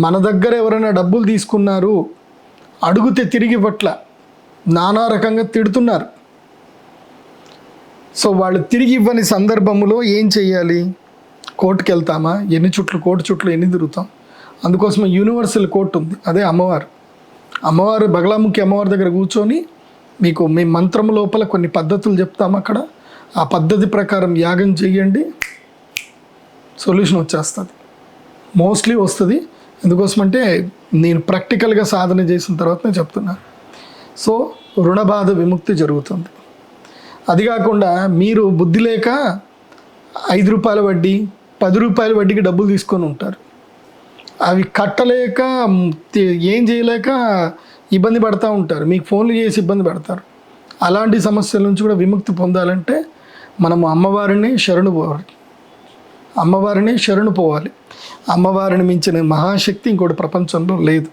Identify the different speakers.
Speaker 1: మన దగ్గర ఎవరైనా డబ్బులు తీసుకున్నారు, అడిగితే తిరిగి ఇవ్వట్ల, నానా రకంగా తిడుతున్నారు. సో వాళ్ళు తిరిగి ఇవ్వని సందర్భంలో ఏం చెయ్యాలి? కోర్టుకు వెళ్తామా? కోర్టు చుట్లు ఎన్ని తిరుగుతాం? అందుకోసం యూనివర్సల్ కోర్టు ఉంది, అదే అమ్మవారు బగలాముఖి అమ్మవారి దగ్గర కూర్చొని మీకు మీ మంత్రం లోపల కొన్ని పద్ధతులు చెప్తాము. అక్కడ ఆ పద్ధతి ప్రకారం యాగం చెయ్యండి, సొల్యూషన్ వచ్చేస్తుంది. మోస్ట్లీ వస్తుంది. ఎందుకోసమంటే నేను ప్రాక్టికల్గా సాధన చేసిన తర్వాత నేను చెప్తున్నాను. సో రుణబాధ విముక్తి జరుగుతుంది. అది కాకుండా మీరు బుద్ధి లేక 5 రూపాయల వడ్డీ, 10 రూపాయల వడ్డీకి డబ్బులు తీసుకొని ఉంటారు. అవి కట్టలేక ఏం చేయలేక ఇబ్బంది పడుతూ ఉంటారు. మీకు ఫోన్లు చేసి ఇబ్బంది పడతారు. అలాంటి సమస్యల నుంచి కూడా విముక్తి పొందాలంటే మనము అమ్మవారిని శరణు పోవాలి. అమ్మవారిని మించిన మహాశక్తి ఇంకోటి ప్రపంచంలో లేదు.